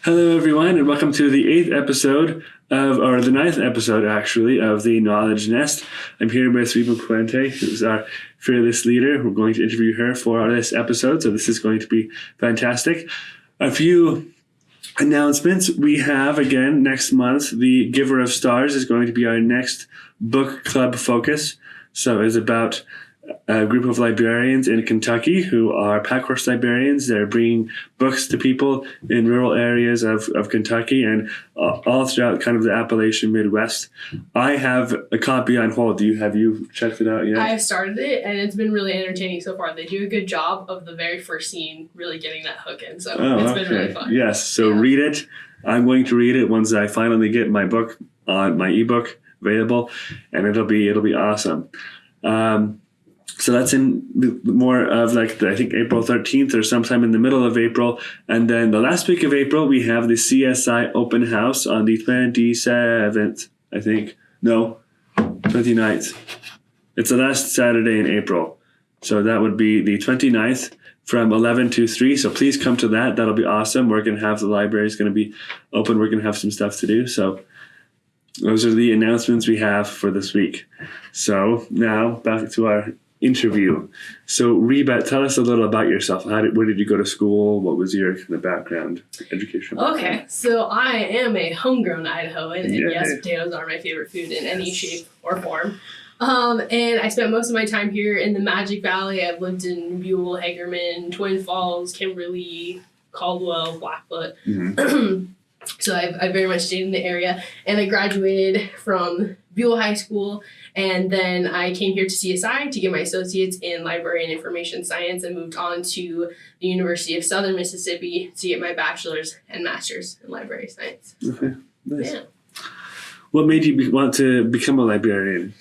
Hello, everyone, and welcome to the the ninth episode, actually, of the Knowledge Nest. I'm here with Reba Puente, who's our fearless leader. We're going to interview her for this episode, so this is going to be fantastic. A few announcements. We have, again, next month, The Giver of Stars is going to be our next book club focus. So it's about a group of librarians in Kentucky who are packhorse librarians. They're bringing books to people in rural areas of Kentucky and all throughout kind of the Appalachian Midwest. I have a copy on hold. Have you checked it out yet? I have started it, and it's been really entertaining so far. They do a good job of the very first scene really getting that hook in, so it's been really fun. Yes, so read it. I'm going to read it once I finally get my book on my ebook available, and it'll be awesome. So that's in more of I think April 13th or sometime in the middle of April. And then the last week of April, we have the CSI open house on the 27th, I think. No, 29th. It's the last Saturday in April. So that would be the 29th from 11 to 3. So please come to that. That'll be awesome. We're going to have the library is going to be open. We're going to have some stuff to do. So those are the announcements we have for this week. So now back to our interview. So Reba, tell us a little about yourself. Where did you go to school? What was your kind of background, education? Okay, so I am a homegrown Idahoan, and yes, potatoes are my favorite food in any shape or form. And I spent most of my time here in the Magic Valley. I've lived in Buell, Hagerman, Twin Falls, Kimberly, Caldwell, Blackfoot. Mm-hmm. So I very much stayed in the area, and I graduated from Buell High School, and then I came here to CSI to get my associates in library and information science, and moved on to the University of Southern Mississippi to get my bachelor's and master's in library science. Okay, nice. Yeah. What made you want to become a librarian?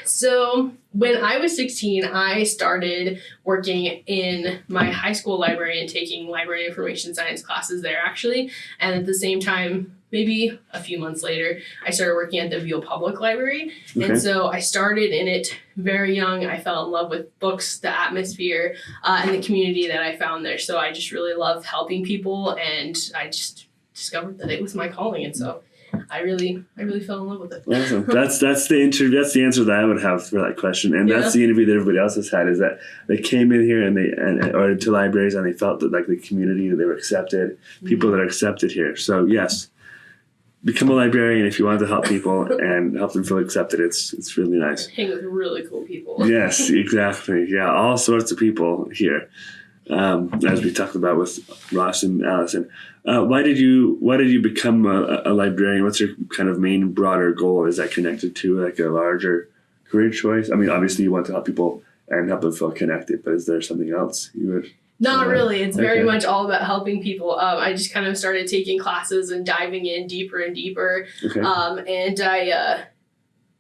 So when I was 16, I started working in my high school library and taking library information science classes there, actually. And at the same time, maybe a few months later, I started working at the Buell Public Library. Okay. And so I started in it very young. I fell in love with books, the atmosphere, and the community that I found there. So I just really love helping people, and I just discovered that it was my calling. And so I really fell in love with it. Awesome. That's the interview. That's the answer that I would have for that question, and that's the interview that everybody else has had. Is that they came in here or to libraries and they felt that the community, that they were accepted, people that are accepted here. So yes, become a librarian if you want to help people and help them feel accepted. It's really nice. Hang with really cool people. Yes, exactly. Yeah, all sorts of people here. As we talked about with Ross and Allison. Why did you become a librarian? What's your kind of main broader goal? Is that connected to a larger career choice? I mean, obviously you want to help people and help them feel connected, but is there something else you would? Not really. It's very much all about helping people. I just kind of started taking classes and diving in deeper and deeper. Okay. And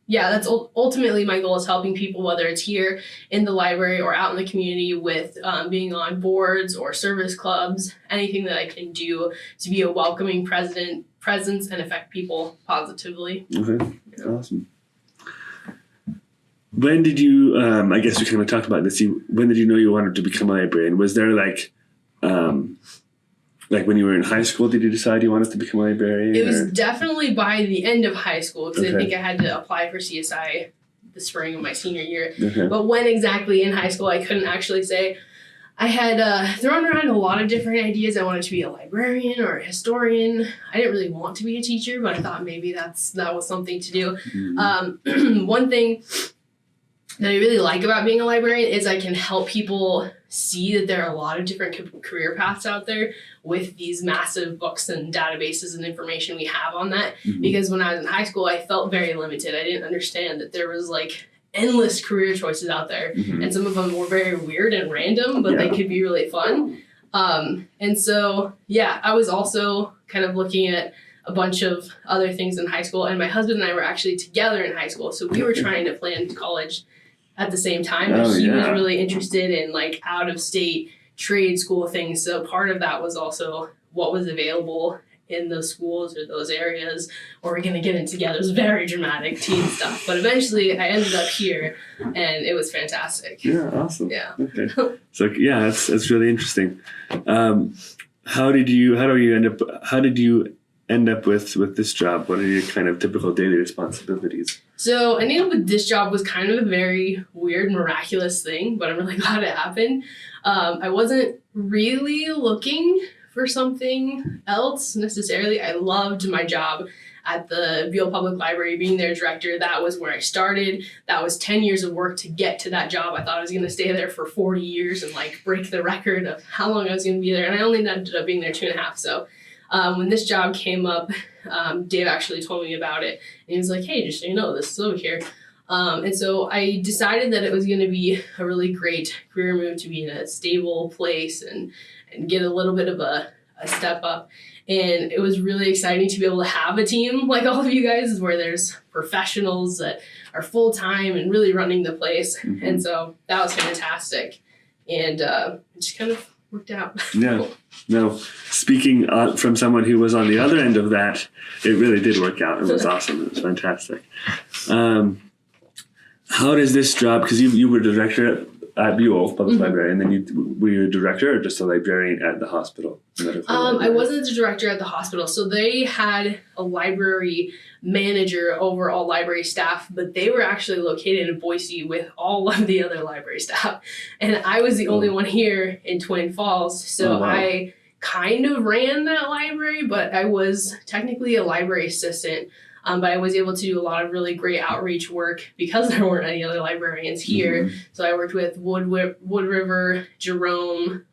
that's ultimately my goal, is helping people, whether it's here in the library or out in the community with being on boards or service clubs, anything that I can do to be a welcoming presence and affect people positively. Okay, awesome. When did you, I guess we kind of talked about this, when did you know you wanted to become a librarian? Was there when you were in high school, did you decide you wanted to become a librarian? It was definitely by the end of high school, because I think I had to apply for CSI the spring of my senior year. Okay. But when exactly in high school, I couldn't actually say. I had thrown around a lot of different ideas. I wanted to be a librarian or a historian. I didn't really want to be a teacher, but I thought maybe that was something to do. Mm-hmm. One thing that I really like about being a librarian is I can help people see that there are a lot of different career paths out there with these massive books and databases and information we have on that. Mm-hmm. Because when I was in high school, I felt very limited. I didn't understand that there was endless career choices out there. Mm-hmm. And some of them were very weird and random, but they could be really fun. And so, I was also kind of looking at a bunch of other things in high school, and my husband and I were actually together in high school. So we were trying to plan college at the same time. He was really interested in out of state trade school things. So part of that was also what was available in those schools or those areas, or we're going to get it together. It was very dramatic teen stuff. But eventually I ended up here, and it was fantastic. Yeah, awesome. Yeah. Okay. So, yeah, it's really interesting. how did you end up with this job? What are your kind of typical daily responsibilities? So ending up with this job was kind of a very weird, miraculous thing, but I'm really glad it happened. I wasn't really looking for something else necessarily. I loved my job at the Buell Public Library, being their director. That was where I started. That was 10 years of work to get to that job. I thought I was going to stay there for 40 years and like break the record of how long I was going to be there. And I only ended up being there 2.5. So when this job came up, Dave actually told me about it. And he was like, hey, just so you know, this is over here. And so I decided that it was going to be a really great career move to be in a stable place and get a little bit of a step up. And it was really exciting to be able to have a team like all of you guys, where there's professionals that are full-time and really running the place. Mm-hmm. And so that was fantastic. And it just kind of worked out. Yeah. No, speaking from someone who was on the other end of that, it really did work out. It was awesome. It was fantastic. How does this job, because you were director at Buell Public mm-hmm. Library, and then were you a director or just a librarian at the hospital? I wasn't the director at the hospital. So they had a library manager over all library staff, but they were actually located in Boise with all of the other library staff. And I was the only one here in Twin Falls. So I kind of ran that library, but I was technically a library assistant. But I was able to do a lot of really great outreach work because there weren't any other librarians here. Mm-hmm. So I worked with Wood River, Jerome,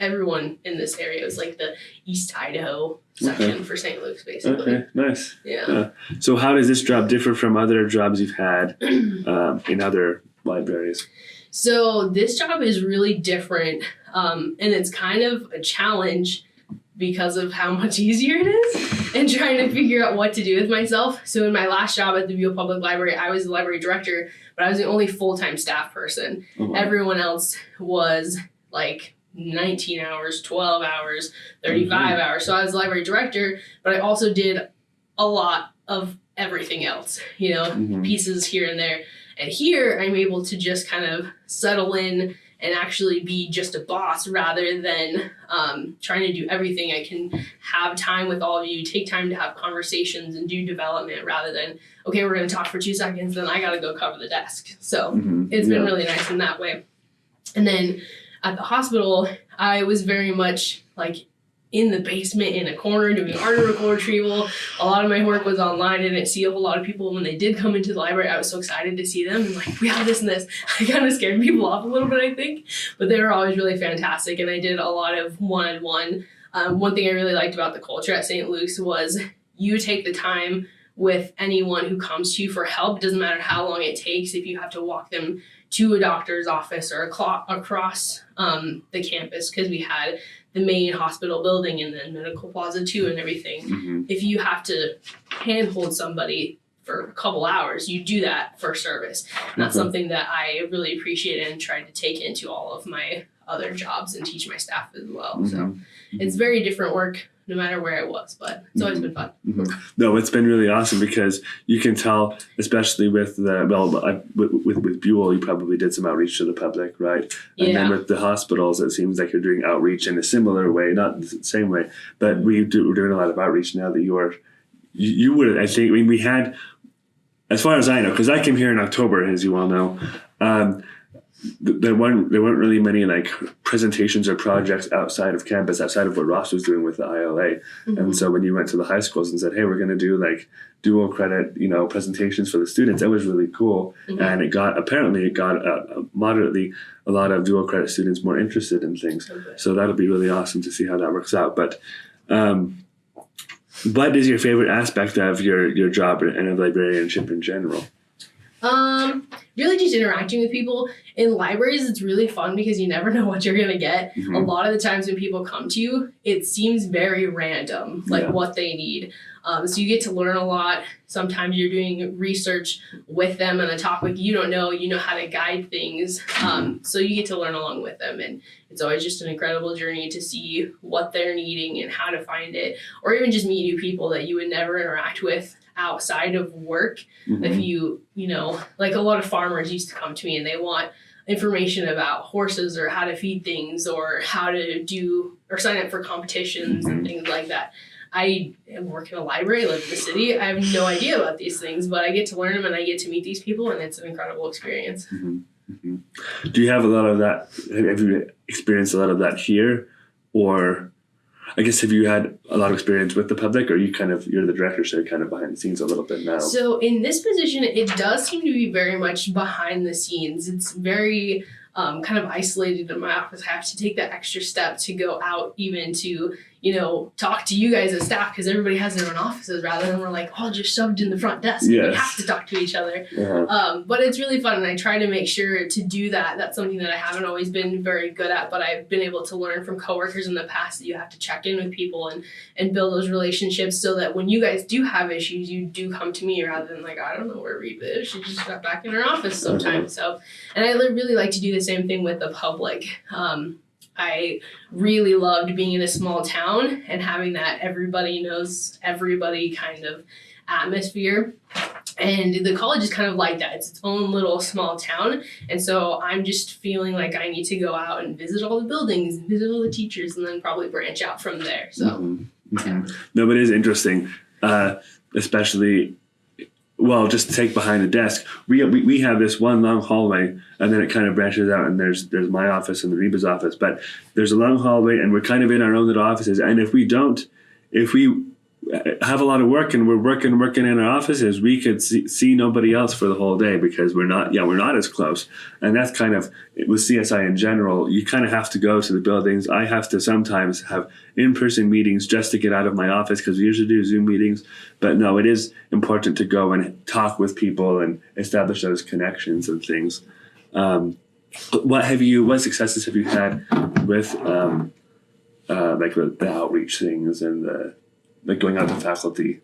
everyone in this area. It was like the East Idaho section for St. Luke's, basically. Okay, nice. Yeah. So how does this job differ from other jobs you've had in other libraries? So this job is really different, and it's kind of a challenge because of how much easier it is and trying to figure out what to do with myself. So in my last job at the Buell Public Library, I was the library director, but I was the only full-time staff person. Mm-hmm. Everyone else was like 19 hours, 12 hours, 35 mm-hmm. hours. So I was the library director, but I also did a lot of everything else, mm-hmm. pieces here and there. And here I'm able to just kind of settle in and actually be just a boss rather than trying to do everything. I can have time with all of you, take time to have conversations and do development rather than, okay, we're going to talk for 2 seconds, then I got to go cover the desk. So mm-hmm. It's been really nice in that way. And then at the hospital, I was very much like in the basement in a corner doing article retrieval. A lot of my work was online. I didn't see a whole lot of people. When they did come into the library, I was so excited to see them. And like, we have this and this. I kind of scared people off a little bit, I think. But they were always really fantastic. And I did a lot of one-on-one. One thing I really liked about the culture at St. Luke's was you take the time with anyone who comes to you for help. It doesn't matter how long it takes. If you have to walk them to a doctor's office or across the campus, because we had the main hospital building and then Medical Plaza 2 and everything. Mm-hmm. If you have to handhold somebody for a couple hours, you do that for service. And that's something that I really appreciated and tried to take into all of my other jobs and teach my staff as well. Mm-hmm. So it's very different work no matter where I was, but it's always been fun. Mm-hmm. No, it's been really awesome because you can tell, especially with with Buell, you probably did some outreach to the public, right? Yeah. And then with the hospitals, it seems like you're doing outreach in a similar way, not the same way, but we're doing a lot of outreach now that you would, I think, I mean, we had, as far as I know, because I came here in October, as you all know, there weren't really many like presentations or projects outside of campus, outside of what Ross was doing with the ILA. Mm-hmm. And so when you went to the high schools and said, hey, we're going to do like dual credit, presentations for the students, that was really cool. Mm-hmm. And it got moderately a lot of dual credit students more interested in things. Okay. So that'll be really awesome to see how that works out. But what is your favorite aspect of your job and of librarianship in general? Really just interacting with people. In libraries, it's really fun because you never know what you're going to get. Mm-hmm. A lot of the times when people come to you, it seems very random, what they need. So you get to learn a lot. Sometimes you're doing research with them on a topic you don't know. You know how to guide things. So you get to learn along with them. And it's always just an incredible journey to see what they're needing and how to find it. Or even just meet new people that you would never interact with outside of work. Mm-hmm. If you like a lot of farmers used to come to me and they want information about horses or how to feed things or how to do or sign up for competitions and things like that. I work in a library, live in the city. I have no idea about these things, but I get to learn them and I get to meet these people, and it's an incredible experience. Do you have a lot of that? Have you experienced a lot of that here? Or I guess, have you had a lot of experience with the public, or you're the director, so you're kind of behind the scenes a little bit now? So in this position, it does seem to be very much behind the scenes. It's very kind of isolated in my office. I have to take that extra step to go out even to, talk to you guys as staff, because everybody has their own offices rather than we're like all just shoved in the front desk. Yes. We have to talk to each other. But it's really fun, and I try to make sure to do that. That's something that I haven't always been very good at, but I've been able to learn from coworkers in the past that you have to check in with people and build those relationships so that when you guys do have issues, you do come to me rather than like, I don't know where Reba is. She just got back in her office sometimes. So, and I really like to do the same thing with the public. I really loved being in a small town and having that everybody knows everybody kind of atmosphere. And the college is kind of like that. It's its own little small town. And so I'm just feeling like I need to go out and visit all the buildings, and visit all the teachers, and then probably branch out from there. So, yeah. No, but it is interesting, especially... Well, just to take behind the desk, we have this one long hallway, and then it kind of branches out, and there's my office and the Reba's office. But there's a long hallway, and we're kind of in our own little offices. And if we have a lot of work and we're working in our offices, we could see nobody else for the whole day because we're not as close. And that's kind of, with CSI in general, you kind of have to go to the buildings. I have to sometimes have in-person meetings just to get out of my office, because we usually do Zoom meetings. But no, it is important to go and talk with people and establish those connections and things. What successes have you had with like the outreach things and like going out to faculty?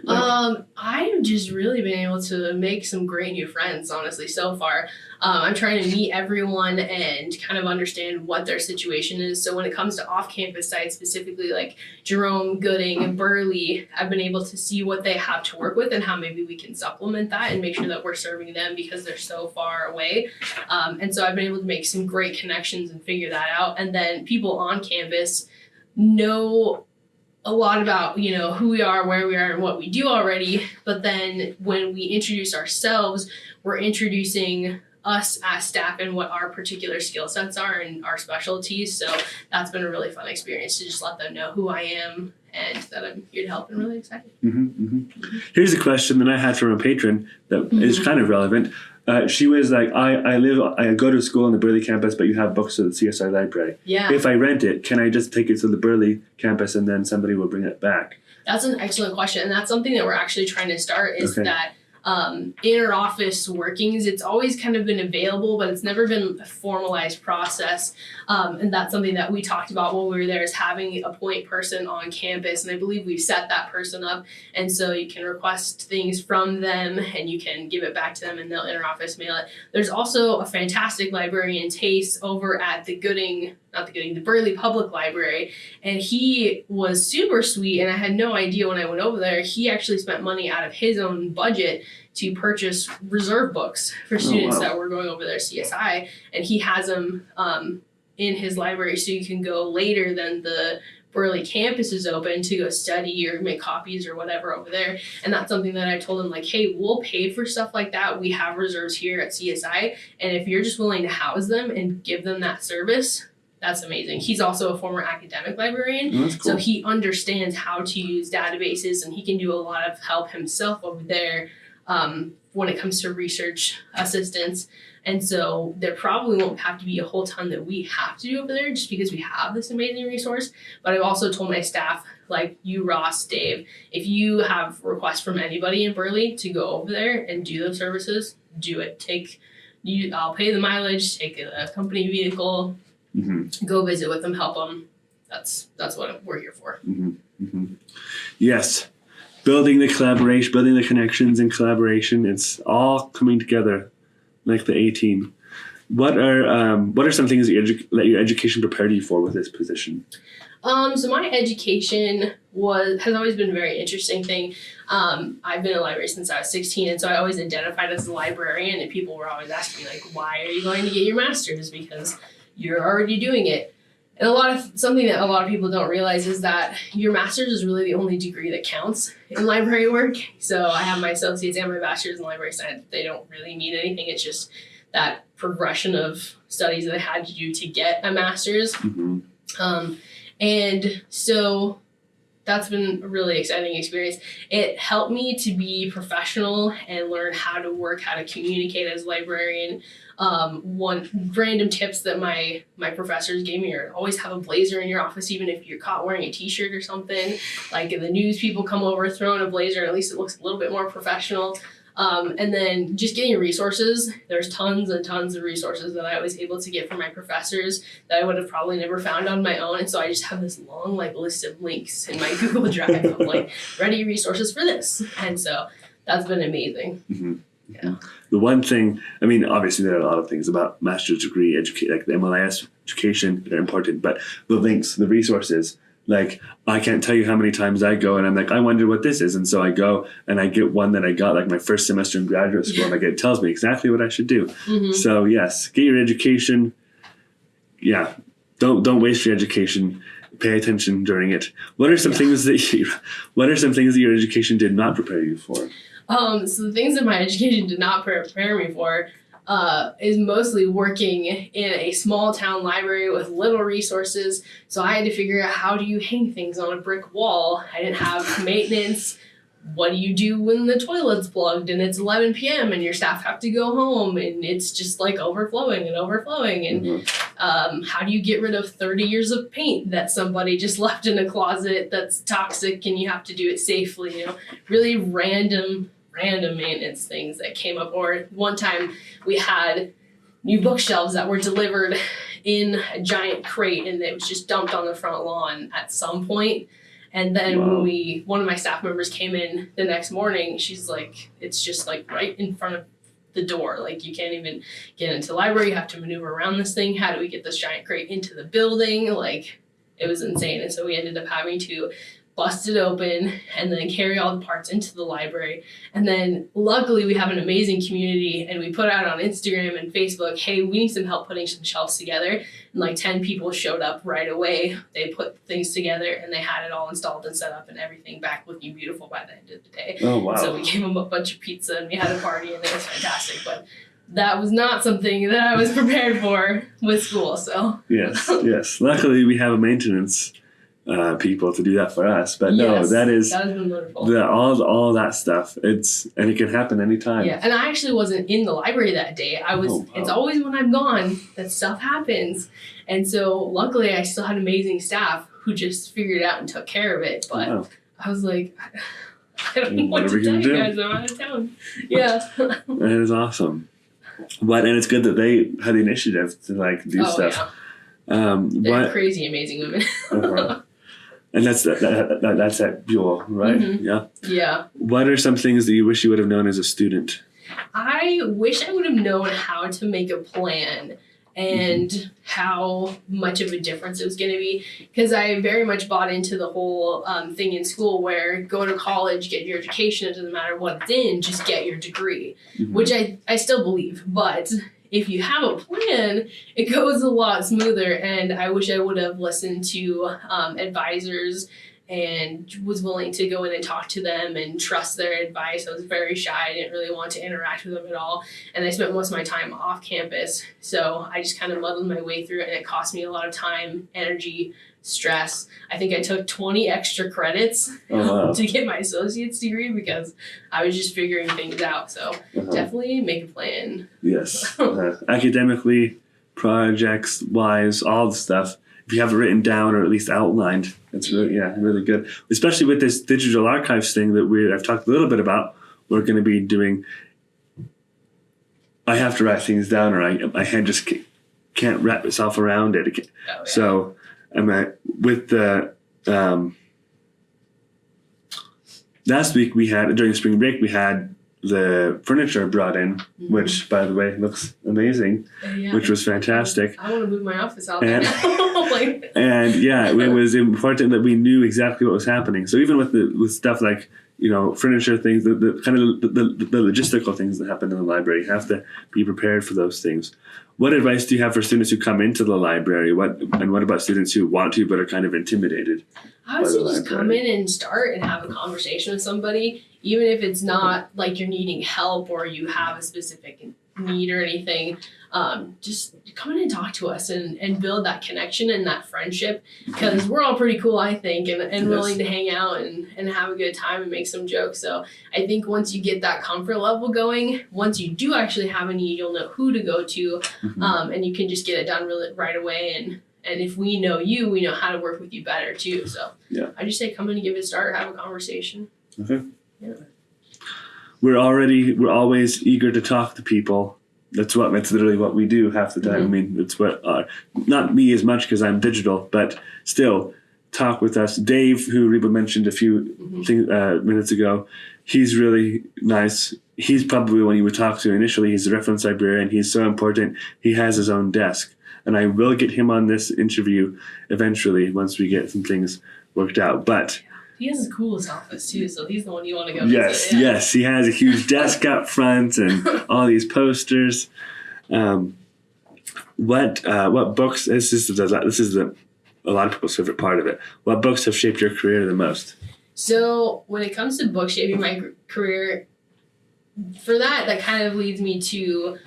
I've just really been able to make some great new friends, honestly, so far. I'm trying to meet everyone and kind of understand what their situation is. So when it comes to off-campus sites, specifically like Jerome, Gooding, and Burley, I've been able to see what they have to work with and how maybe we can supplement that and make sure that we're serving them because they're so far away. And so I've been able to make some great connections and figure that out. And then people on campus know a lot about, who we are, where we are, and what we do already. But then when we introduce ourselves, we're introducing us as staff and what our particular skill sets are and our specialties. So that's been a really fun experience to just let them know who I am and that I'm here to help, and really excited. Here's a question that I had from a patron that is kind of relevant. She was like, I go to school on the Burley campus, but you have books at the CSI library. Yeah. If I rent it, can I just take it to the Burley campus and then somebody will bring it back? That's an excellent question. And that's something that we're actually trying to start is that inter-office workings, it's always kind of been available, but it's never been a formalized process. And that's something that we talked about while we were there, is having a point person on campus. And I believe we've set that person up. And so you can request things from them and you can give it back to them and they'll inter-office mail it. There's also a fantastic librarian, Tace, over at the Burley Public Library. And he was super sweet, and I had no idea when I went over there. He actually spent money out of his own budget to purchase reserve books for students that were going over there CSI, and he has them in his library so you can go later than the Burley campus is open to go study or make copies or whatever over there. And that's something that I told him, like, hey, we'll pay for stuff like that. We have reserves here at CSI, and if you're just willing to house them and give them that service, that's amazing. He's also a former academic librarian, that's cool. So he understands how to use databases, and he can do a lot of help himself over there when it comes to research assistance. And so there probably won't have to be a whole ton that we have to do over there just because we have this amazing resource. But I've also told my staff, like you, Ross, Dave, if you have requests from anybody in Burley to go over there and do those services, do it. I'll pay the mileage, take a company vehicle, go visit with them, help them. That's what we're here for. Yes. Building the collaboration, building the connections and collaboration. It's all coming together like the A-team. What are some things that your education prepared you for with this position? So my education has always been a very interesting thing. I've been in a library since I was 16, and so I always identified as a librarian, and people were always asking me, like, why are you going to get your master's? Because you're already doing it. And something that a lot of people don't realize is that your master's is really the only degree that counts in library work. So I have my associate's and my bachelor's in library science. They don't really mean anything. It's just that progression of studies that I had to do to get a master's. Mm-hmm. And so that's been a really exciting experience. It helped me to be professional and learn how to work, how to communicate as a librarian. One random tips that my professors gave me are always have a blazer in your office, even if you're caught wearing a t-shirt or something. Like if the news people come over, throw in a blazer, and at least it looks a little bit more professional. And then just getting resources. There's tons and tons of resources that I was able to get from my professors that I would have probably never found on my own. And so I just have this long list of links in my Google Drive of ready resources for this. And so that's been amazing. Mm-hmm. Yeah. The one thing, I mean, obviously there are a lot of things about master's degree like the MLIS education that are important, but the links, the resources, like I can't tell you how many times I go and I'm like, I wonder what this is. And so I go and I get one that I got like my first semester in graduate school, and it tells me exactly what I should do. Mm-hmm. So yes, get your education. Yeah. Don't waste your education. Pay attention during it. What are some things that your education did not prepare you for? So the things that my education did not prepare me for is mostly working in a small town library with little resources. So I had to figure out, how do you hang things on a brick wall? I didn't have maintenance. What do you do when the toilet's plugged and it's 11 p.m. and your staff have to go home and it's just overflowing? And Mm-hmm. How do you get rid of 30 years of paint that somebody just left in a closet that's toxic, and you have to do it safely? Really random maintenance things that came up. Or one time we had new bookshelves that were delivered in a giant crate, and it was just dumped on the front lawn at some point. And then when one of my staff members came in the next morning, she's like, it's just right in front of the door. You can't even get into the library. You have to maneuver around this thing. How do we get this giant crate into the building? It was insane. And so we ended up having to bust it open and then carry all the parts into the library. And then luckily we have an amazing community, and we put out on Instagram and Facebook, hey, we need some help putting some shelves together. And 10 people showed up right away. They put things together and they had it all installed and set up and everything back looking beautiful by the end of the day. Oh, wow. So we gave them a bunch of pizza and we had a party, and it was fantastic. But that was not something that I was prepared for with school. So yes. Luckily we have a maintenance people to do that for us, but yes, that has been wonderful. All that stuff. And it can happen anytime. Yeah, and I actually wasn't in the library that day. I was. Oh, wow. It's always when I'm gone that stuff happens, and so luckily I still had amazing staff who just figured it out and took care of it. But I was like, I don't know what to tell you guys. I'm out of town. Yeah, that is awesome. And it's good that they had the initiative to do stuff. Yeah. They're crazy, amazing women. Uh-huh. And that's at Buell, right? Mm-hmm. Yeah. Yeah. What are some things that you wish you would have known as a student? I wish I would have known how to make a plan and how much of a difference it was going to be, because I very much bought into the whole thing in school where go to college, get your education, it doesn't matter what it's in, just get your degree, which I still believe. But if you have a plan, it goes a lot smoother. And I wish I would have listened to advisors and was willing to go in and talk to them and trust their advice. I was very shy. I didn't really want to interact with them at all. And I spent most of my time off campus. So I just kind of muddled my way through it, and it cost me a lot of time, energy, stress. I think I took 20 extra credits to get my associate's degree because I was just figuring things out. So definitely make a plan. Yes. Academically, projects wise, all the stuff. If you have it written down or at least outlined, it's really good. Especially with this digital archives thing that I've talked a little bit about. We're going to be doing. I have to write things down, or my head just can't wrap itself around it. So. With the last week we had, during spring break, we had the furniture brought in, which, by the way, looks amazing, which was fantastic. I want to move my office out there now. And yeah, it was important that we knew exactly what was happening. So even with stuff like, furniture things, the kind of the logistical things that happen in the library, you have to be prepared for those things. What advice do you have for students who come into the library? What about students who want to but are kind of intimidated? I would say just come in and start and have a conversation with somebody, even if it's not like you're needing help or you have a specific need or anything. Just come in and talk to us and build that connection and that friendship, because we're all pretty cool, I think, and willing to hang out and have a good time and make some jokes. So I think once you get that comfort level going, once you do actually have a need, you'll know who to go to, and you can just get it done right away. And if we know you, we know how to work with you better too. So I just say come in and give it a start, have a conversation. Okay. Yeah. We're always eager to talk to people. That's literally what we do half the time. I mean, it's what, not me as much because I'm digital, but still talk with us. Dave, who Reba mentioned a few minutes ago, he's really nice. He's probably the one you would talk to initially. He's a reference librarian. He's so important. He has his own desk. And I will get him on this interview eventually once we get some things worked out. But he has the coolest office too, so he's the one you want to go visit. Yes, he has a huge desk up front and all these posters. What books? This is a lot of people's favorite part of it. What books have shaped your career the most? So when it comes to book shaping my career, for that kind of leads me to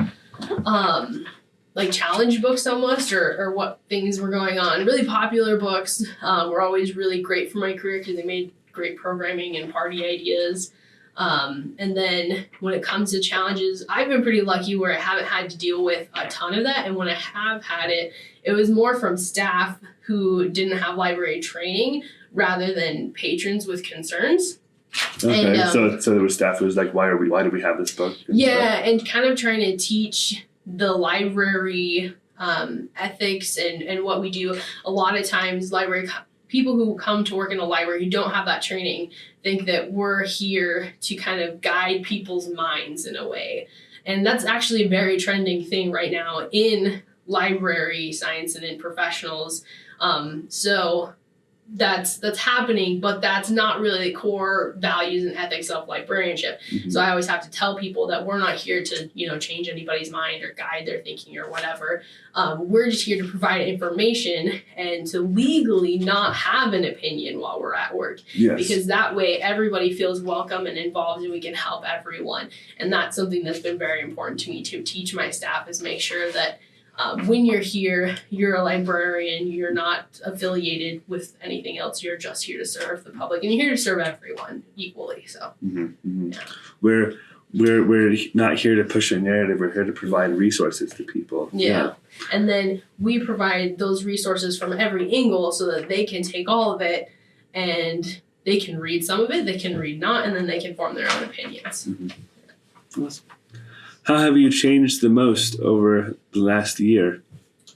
like challenge books almost, or what things were going on. Really popular books were always really great for my career because they made great programming and party ideas. And then when it comes to challenges, I've been pretty lucky where I haven't had to deal with a ton of that. And when I have had it, it was more from staff who didn't have library training rather than patrons with concerns. Okay, and, so there was staff who was like, why do we have this book? And kind of trying to teach the library ethics and what we do. A lot of times people who come to work in a library who don't have that training think that we're here to kind of guide people's minds in a way. And that's actually a very trending thing right now in library science and in professionals. So that's happening, but that's not really the core values and ethics of librarianship. So I always have to tell people that we're not here to, change anybody's mind or guide their thinking or whatever. We're just here to provide information and to legally not have an opinion while we're at work. Yes. Because that way everybody feels welcome and involved and we can help everyone. And that's something that's been very important to me to teach my staff, is make sure that when you're here, you're a librarian, you're not affiliated with anything else, you're just here to serve the public, and you're here to serve everyone equally. So yeah. We're not here to push a narrative, we're here to provide resources to people. Yeah. And then we provide those resources from every angle so that they can take all of it and they can read some of it, they can read not, and then they can form their own opinions. Awesome. How have you changed the most over the last year?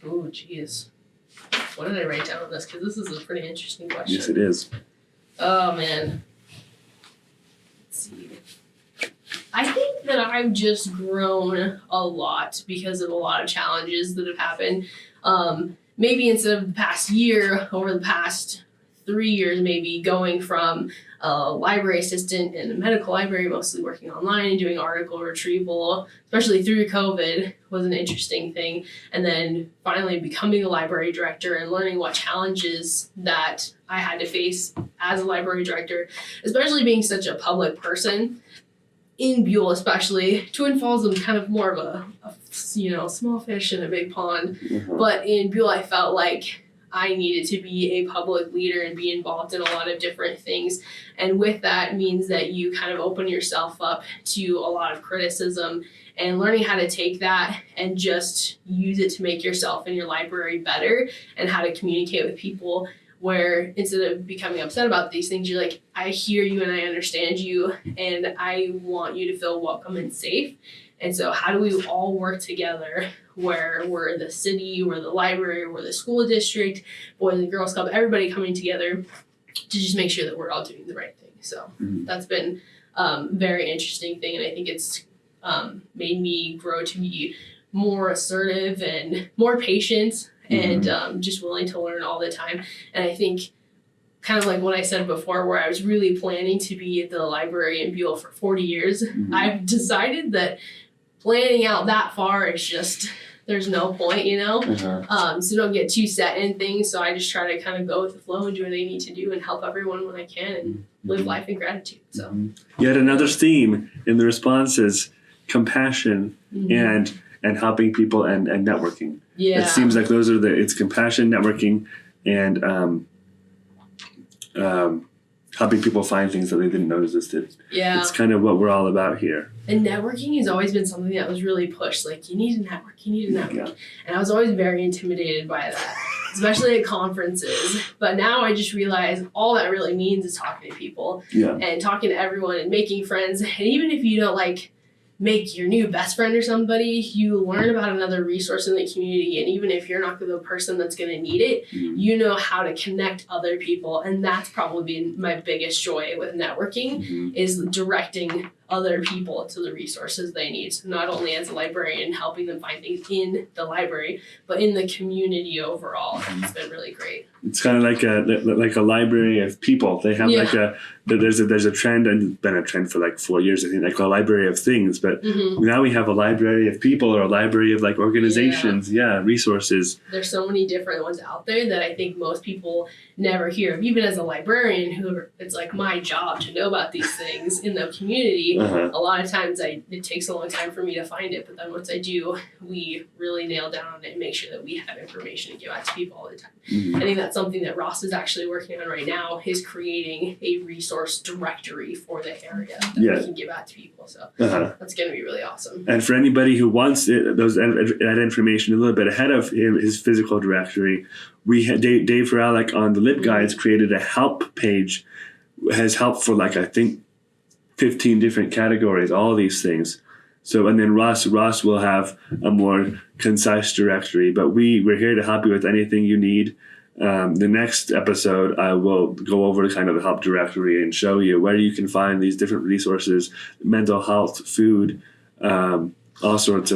Oh, geez. What did I write down on this? Because this is a pretty interesting question. Yes, it is. Oh, man. Let's see. I think that I've just grown a lot because of a lot of challenges that have happened. Maybe instead of the past year, over the past 3 years, maybe going from a library assistant in a medical library, mostly working online and doing article retrieval, especially through COVID, was an interesting thing. And then finally becoming a library director and learning what challenges that I had to face as a library director, especially being such a public person. In Buell especially, Twin Falls was kind of more of a small fish in a big pond. But in Buell, I felt like I needed to be a public leader and be involved in a lot of different things. And with that means that you kind of open yourself up to a lot of criticism, and learning how to take that and just use it to make yourself and your library better, and how to communicate with people, where instead of becoming upset about these things, you're like, I hear you and I understand you and I want you to feel welcome and safe. And so how do we all work together where we're the city, we're the library, we're the school district, Boys and Girls Club, everybody coming together to just make sure that we're all doing the right thing. So that's been very interesting thing. And I think it's made me grow to be more assertive and more patient and just willing to learn all the time. And I think kind of like what I said before, where I was really planning to be the library in Buell for 40 years, I've decided that planning out that far is just, there's no point, you know? So don't get too set in things. So I just try to kind of go with the flow and do what they need to do and help everyone when I can and live life in gratitude. So yet another theme in the responses, compassion and helping people and networking. Yeah. It seems like those are it's compassion, networking, and helping people find things that they didn't know existed. Yeah. It's kind of what we're all about here. And networking has always been something that was really pushed. Like, you need a network. Yeah. And I was always very intimidated by that, especially at conferences. But now I just realize all that really means is talking to people and talking to everyone and making friends. And even if you don't like make your new best friend or somebody, you learn about another resource in the community. And even if you're not the person that's going to need it, you know how to connect other people. And that's probably been my biggest joy with networking is directing other people to the resources they need. So not only as a librarian, helping them find things in the library, but in the community overall. It's been really great. It's kind of like a library of people. They have there's a trend, and been a trend for like 4 years, I think, like a library of things. But now we have a library of people, or a library of like organizations, resources. There's so many different ones out there that I think most people never hear of. Even as a librarian, who it's like my job to know about these things in the community. A lot of times it takes a long time for me to find it, but then once I do, we really nail down on it and make sure that we have information to give out to people all the time. I think that's something that Ross is actually working on right now, is creating a resource directory for the area that we can give out to people. So that's going to be really awesome. And for anybody who wants that information a little bit ahead of his physical directory, we had Dave Feralick on the LibGuides created a help page, has help for like, I think, 15 different categories, all these things. So, and then Ross will have a more concise directory, but we're here to help you with anything you need. The next episode, I will go over kind of the help directory and show you where you can find these different resources, mental health, food, all sorts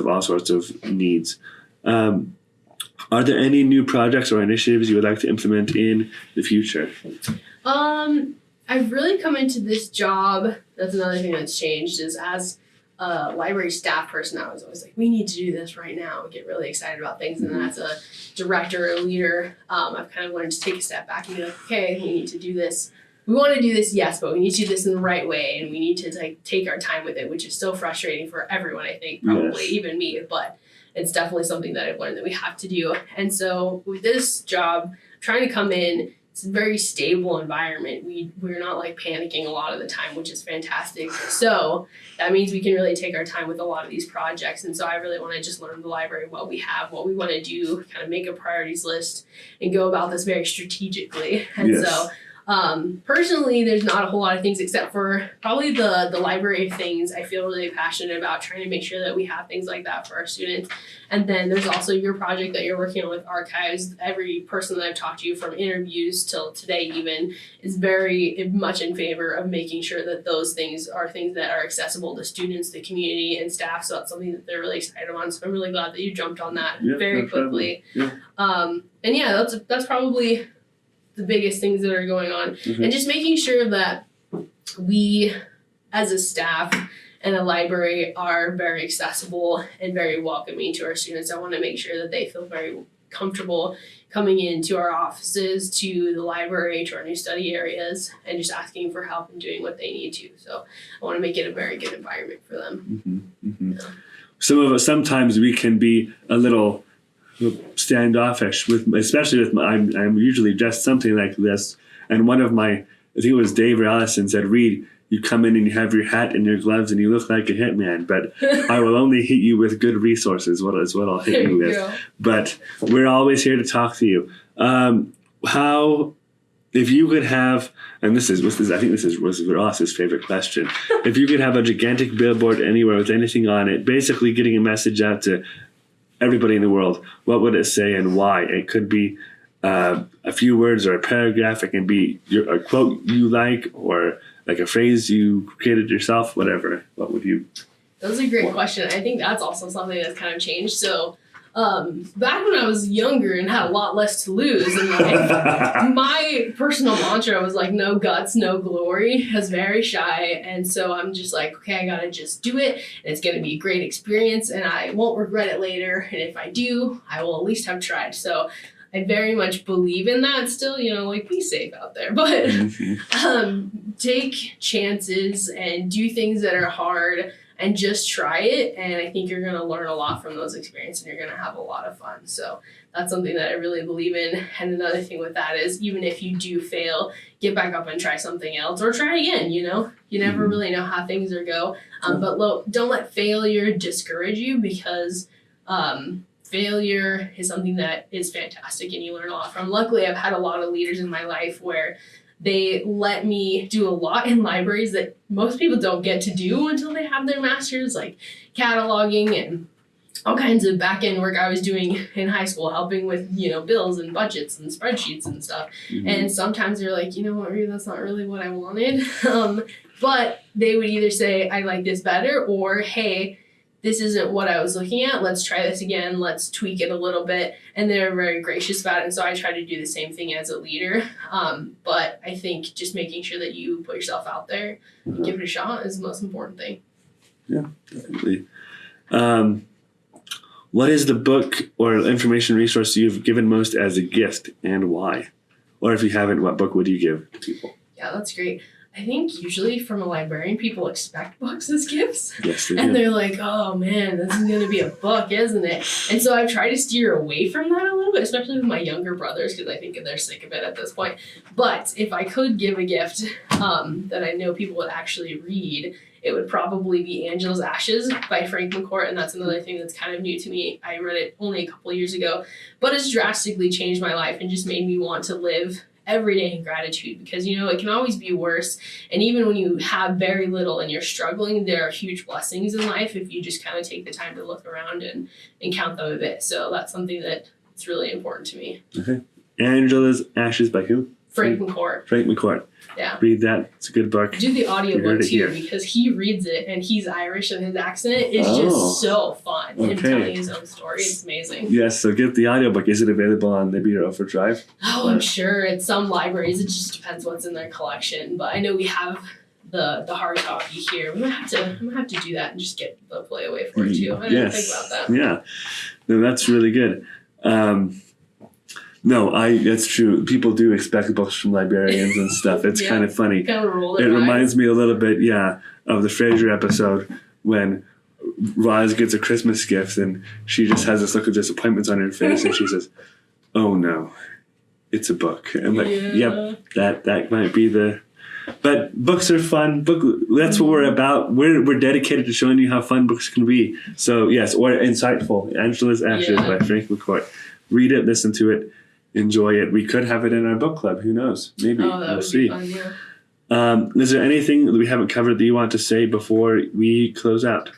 of needs. Are there any new projects or initiatives you would like to implement in the future? I've really come into this job. That's another thing that's changed, is as a library staff person, I was always like, we need to do this right now, get really excited about things. And then as a director or leader, I've kind of learned to take a step back and be like, okay, we need to do this. We want to do this, yes, but we need to do this in the right way, and we need to take our time with it, which is so frustrating for everyone, I think, probably even me, but it's definitely something that I've learned that we have to do. And so with this job, trying to come in, it's a very stable environment. We're not like panicking a lot of the time, which is fantastic. So that means we can really take our time with a lot of these projects. And so I really want to just learn the library, what we have, what we want to do, kind of make a priorities list and go about this very strategically. And so personally, there's not a whole lot of things except for probably the library of things. I feel really passionate about trying to make sure that we have things like that for our students. And then there's also your project that you're working on with archives. Every person that I've talked to, from interviews till today even, is very much in favor of making sure that those things are things that are accessible to students, the community, and staff. So that's something that they're really excited on. So I'm really glad that you jumped on that very quickly. And that's probably the biggest things that are going on. And just making sure that we, as a staff and a library, are very accessible and very welcoming to our students. I want to make sure that they feel very comfortable coming into our offices, to the library, to our new study areas, and just asking for help and doing what they need to. So I want to make it a very good environment for them. Sometimes we can be a little standoffish especially with I'm usually dressed something like this, and one of my, I think it was Dave or Allison, said, Reed, you come in and you have your hat and your gloves and you look like a hitman, but I will only hit you with good resources. What I'll hit you with. But we're always here to talk to you. How, if you could have, and this is I think this was Ross's favorite question, if you could have a gigantic billboard anywhere with anything on it, basically getting a message out to everybody in the world, what would it say and why? It could be a few words or a paragraph. It can be a quote you like, or like a phrase you created yourself, whatever. What would you? That's a great question. I think that's also something that's kind of changed. So back when I was younger and had a lot less to lose in life, my personal mantra was like, no guts, no glory. I was very shy. And so I'm just like, okay, I got to just do it. And it's going to be a great experience and I won't regret it later. And if I do, I will at least have tried. So I very much believe in that still, like be safe out there. But take chances and do things that are hard and just try it. And I think you're going to learn a lot from those experiences and you're going to have a lot of fun. So that's something that I really believe in. And another thing with that is even if you do fail, get back up and try something else or try again, You never really know how things are go. But don't let failure discourage you because failure is something that is fantastic and you learn a lot from. Luckily, I've had a lot of leaders in my life where they let me do a lot in libraries that most people don't get to do until they have their master's, like cataloging and all kinds of back-end work I was doing in high school, helping with, bills and budgets and spreadsheets and stuff. Mm-hmm. And sometimes they're like, what, that's not really what I wanted. But they would either say, I like this better, or, hey, this isn't what I was looking at. Let's try this again. Let's tweak it a little bit. And they're very gracious about it. And so I try to do the same thing as a leader. But I think just making sure that you put yourself out there and give it a shot is the most important thing. Yeah, definitely. What is the book or information resource you've given most as a gift and why? Or if you haven't, what book would you give to people? Yeah, that's great. I think usually from a librarian, people expect books as gifts. Yes, they do. And they're like, oh man, this is going to be a book, isn't it? And so I try to steer away from that a little bit, especially with my younger brothers, because I think they're sick of it at this point. But if I could give a gift that I know people would actually read, it would probably be Angela's Ashes by Frank McCourt. And that's another thing that's kind of new to me. I read it only a couple years ago, but it's drastically changed my life and just made me want to live every day in gratitude because, it can always be worse. And even when you have very little and you're struggling, there are huge blessings in life if you just kind of take the time to look around and count them a bit. So that's something that it's really important to me. Okay. Angela's Ashes by who? Frank McCourt. Frank McCourt. Yeah. Read that. It's a good book. Do the audiobook too because he reads it and he's Irish and his accent is just so fun. Him telling his own story. It's amazing. Yes, so get the audiobook. Is it available on maybe your Offer Drive? Oh, I'm sure. At some libraries, it just depends what's in their collection. But I know we have the hard copy here. I'm gonna have to do that and just get the play away for it too. I didn't think about that. Yeah. No, that's really good. No, that's true. People do expect books from librarians and stuff. It's kind of funny. Kind of roll it reminds me a little bit, of the Frasier episode when Roz gets a Christmas gift and she just has this look of disappointment on her face and she says, "Oh no, it's a book." And I'm like, yep, that might be the. But books are fun. That's what we're about. We're dedicated to showing you how fun books can be. So yes, or insightful. Angela's Ashes by Frank McCourt. Read it, listen to it. Enjoy it. We could have it in our book club. Who knows? Maybe. We'll see. Fun, yeah. Is there anything that we haven't covered that you want to say before we close out?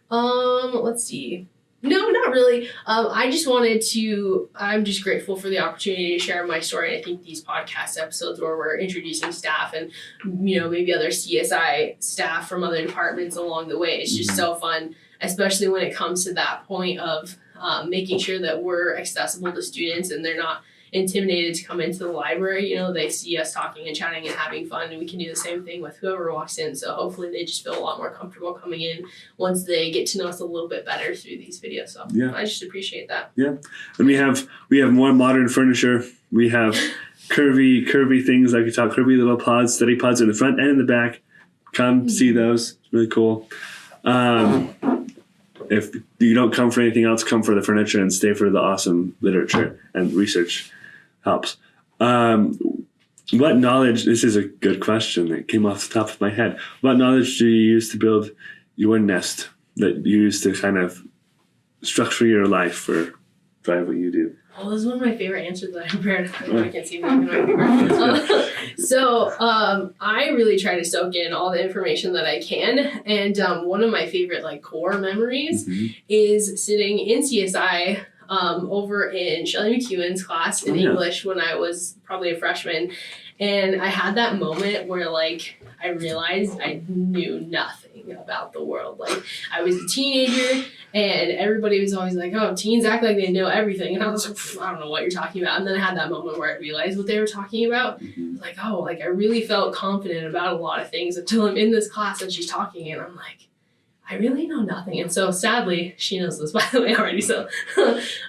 Let's see. No, not really. I'm just grateful for the opportunity to share my story. And I think these podcast episodes where we're introducing staff and, maybe other CSI staff from other departments along the way. It's just so fun, especially when it comes to that point of making sure that we're accessible to students and they're not intimidated to come into the library. They see us talking and chatting and having fun, and we can do the same thing with whoever walks in. So hopefully they just feel a lot more comfortable coming in once they get to know us a little bit better through these videos. So I just appreciate that. Yeah. And we have more modern furniture. We have curvy things like we talk, curvy little pods, study pods in the front and in the back. Come see those. It's really cool. If you don't come for anything else, come for the furniture and stay for the awesome literature and research helps. What knowledge, this is a good question that came off the top of my head. What knowledge do you use to build your nest that you use to kind of structure your life or drive what you do? Oh, this is one of my favorite answers that I prepared. I can't see my favorite. So I really try to soak in all the information that I can. And one of my favorite core memories is sitting in CSI over in Shelley McEwen's class in English when I was probably a freshman. And I had that moment where I realized I knew nothing about the world. Like, I was a teenager, and everybody was always like, oh, teens act like they know everything. And I was like, I don't know what you're talking about. And then I had that moment where I realized what they were talking about. Like, oh, like I really felt confident about a lot of things until I'm in this class and she's talking, and I'm like, I really know nothing. And so sadly, she knows this by the way already, so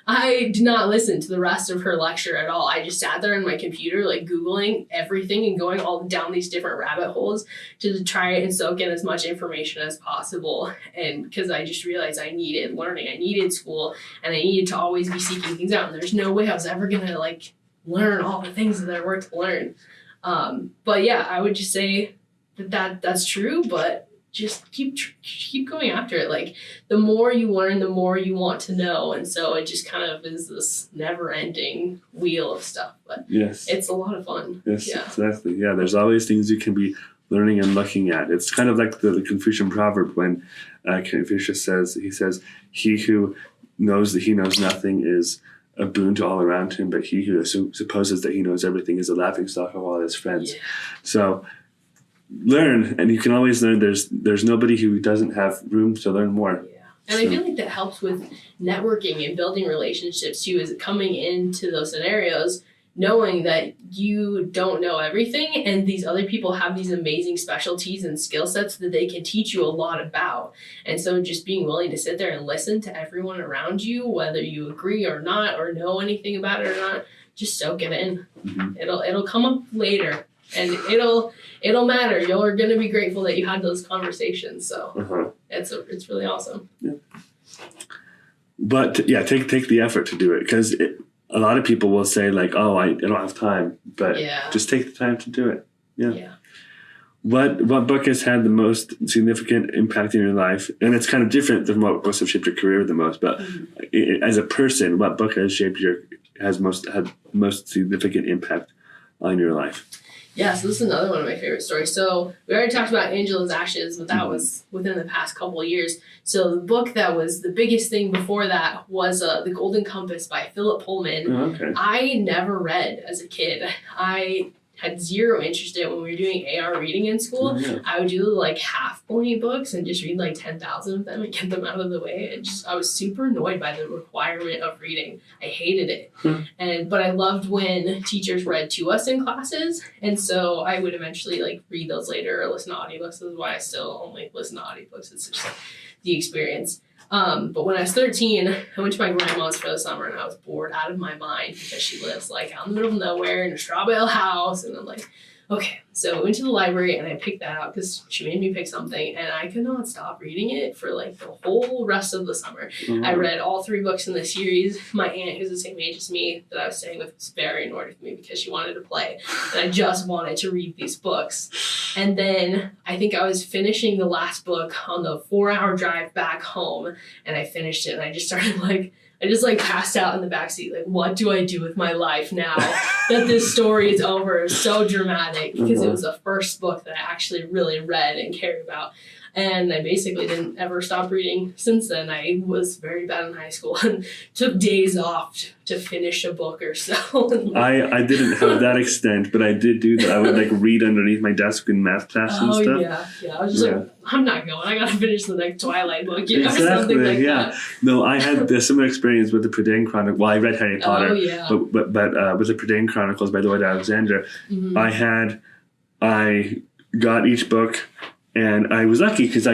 I did not listen to the rest of her lecture at all. I just sat there on my computer, like Googling everything and going all down these different rabbit holes to try and soak in as much information as possible. And because I just realized I needed learning, I needed school, and I needed to always be seeking things out. And there's no way I was ever gonna like learn all the things that there were to learn. But yeah, I would just say that's true, but just keep going after it. Like, the more you learn, the more you want to know, and so it just kind of is this never-ending wheel of stuff. But yes, it's a lot of fun. Yes, yeah. Exactly. Yeah, there's always things you can be learning and looking at. It's kind of like the Confucian proverb when Confucius says, he who knows that he knows nothing is a boon to all around him, but he who supposes that he knows everything is a laughingstock of all his friends. Yeah. So learn, and you can always learn. There's nobody who doesn't have room to learn more. Yeah. And I feel like that helps with networking and building relationships too, is coming into those scenarios knowing that you don't know everything, and these other people have these amazing specialties and skill sets that they can teach you a lot about. And so just being willing to sit there and listen to everyone around you, whether you agree or not, or know anything about it or not, just soak it in. Mm-hmm. It'll come up later, and it'll matter. You're going to be grateful that you had those conversations. So it's really awesome. Yeah. But yeah, take the effort to do it, because a lot of people will say like, oh, I don't have time, but just take the time to do it. Yeah. What book has had the most significant impact in your life? And it's kind of different than what books have shaped your career the most, but as a person, what book has had most significant impact on your life? Yeah, so this is another one of my favorite stories. So we already talked about Angela's Ashes, but that was within the past couple of years. So the book that was the biggest thing before that was The Golden Compass by Philip Pullman. Oh, okay. I never read as a kid. I had zero interest in it when we were doing AR reading in school. Yeah. I would do like half-point books and just read like 10,000 of them and get them out of the way. I was super annoyed by the requirement of reading. I hated it. But I loved when teachers read to us in classes. And so I would eventually like read those later or listen to audiobooks. This is why I still only listen to audiobooks. It's just like the experience. But when I was 13, I went to my grandma's for the summer, and I was bored out of my mind because she lives like out in the middle of nowhere in a straw bale house. And I'm like, okay. So I went to the library and I picked that out because she made me pick something, and I could not stop reading it for like the whole rest of the summer. Mm-hmm. I read all 3 books in the series. My aunt, who's the same age as me that I was staying with, was very annoyed with me because she wanted to play, and I just wanted to read these books. And then I think I was finishing the last book on the 4-hour drive back home, and I finished it, and I just started passed out in the backseat. Like, what do I do with my life now that this story is over? It was so dramatic because it was the first book that I actually really read and cared about. And I basically didn't ever stop reading since then. I was very bad in high school and took days off to finish a book or so. I didn't have that extent, but I did do that. I would like read underneath my desk in math class and stuff. Yeah. I was just like, I'm not going. I gotta finish the next Twilight book, or something like that. No, I had a similar experience with the Prydain Chronicles. Well, I read Harry Potter, but with the Prydain Chronicles by Lloyd Alexander, I got each book. And I was lucky because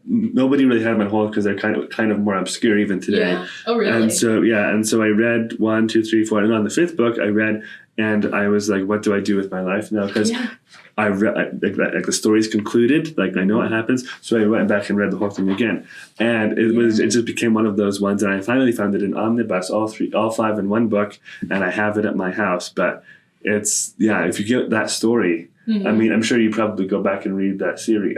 nobody really had them at home because they're kind of more obscure even today. Yeah. Oh, really? And so I read 1, 2, 3, 4, and on the 5th book I read, and I was like, what do I do with my life now? Because I read like the story's concluded, like I know what happens, so I went back and read the whole thing again, and it just became one of those ones, and I finally found it in omnibus, all 5 in one book, and I have it at my house. But it's if you get that story. Mm-hmm. I mean, I'm sure you probably go back and read that series.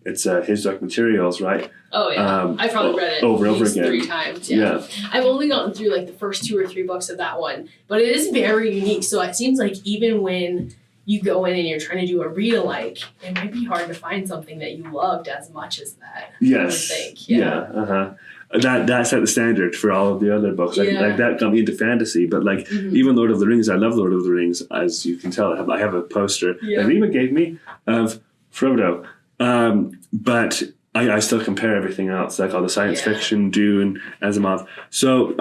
It's His Dark Materials, right? Oh, yeah. I probably read it over again 3 times. Yeah. I've only gotten through like the first 2 or 3 books of that one, but it is very unique. So it seems like even when you go in and you're trying to do a read-alike, it might be hard to find something that you loved as much as that. Yes. I would think. Yeah. That set the standard for all of the other books. Like that got me into fantasy, but even Lord of the Rings, I love Lord of the Rings, as you can tell. I have a poster that Reba gave me of Frodo. But I still compare everything else, like all the science fiction, Dune, Asimov. So,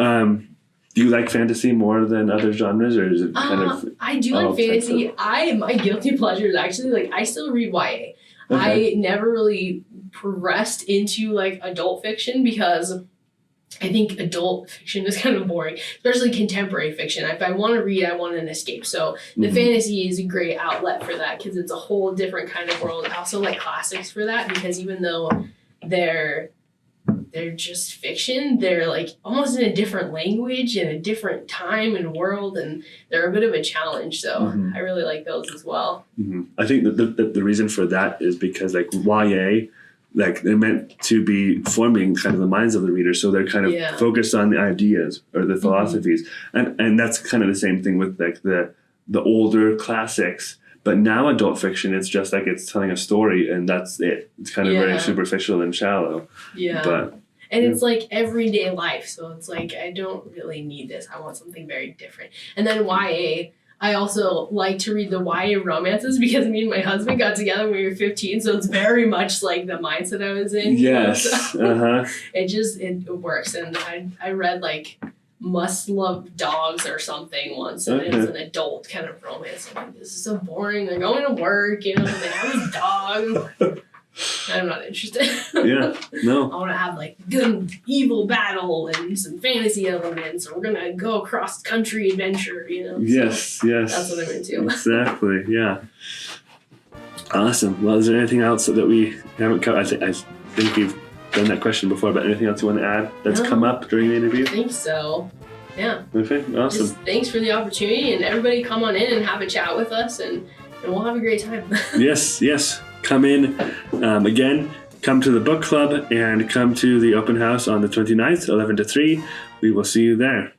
do you like fantasy more than other genres, or is it kind of? I do like fantasy. My guilty pleasure is actually like I still read YA. I never really progressed into like adult fiction because I think adult fiction is kind of boring, especially contemporary fiction. If I want to read, I want an escape. So the fantasy is a great outlet for that because it's a whole different kind of world. I also like classics for that because even though they're just fiction, they're like almost in a different language and a different time and world, and they're a bit of a challenge. So I really like those as well. I think that the reason for that is because like YA, like they're meant to be forming kind of the minds of the reader, so they're kind of focused on the ideas or the philosophies, and that's kind of the same thing with like the older classics. But now adult fiction, it's just like it's telling a story and that's it. It's kind of very superficial and shallow. And it's like everyday life, so it's like I don't really need this. I want something very different. And then YA, I also like to read the YA romances because me and my husband got together when we were 15, so it's very much like the mindset I was in. Yes. So it works. And I read like Must Love Dogs or something once, and it was an adult kind of romance. I'm like, this is so boring. They're going to work, they have these dogs. I'm not interested. No. I want to have like good and evil battle and some fantasy elements, or we're gonna go across country adventure. Yes. That's what I'm into. Exactly. Yeah. Awesome. Well, is there anything else that we haven't covered? I think we've done that question before, but anything else you want to add that's come up during the interview? I think so. Yeah. Okay. Awesome. Just thanks for the opportunity, and everybody come on in and have a chat with us, and we'll have a great time. Yes. Come in. Again, come to the book club and come to the open house on the 29th, 11 to 3. We will see you there.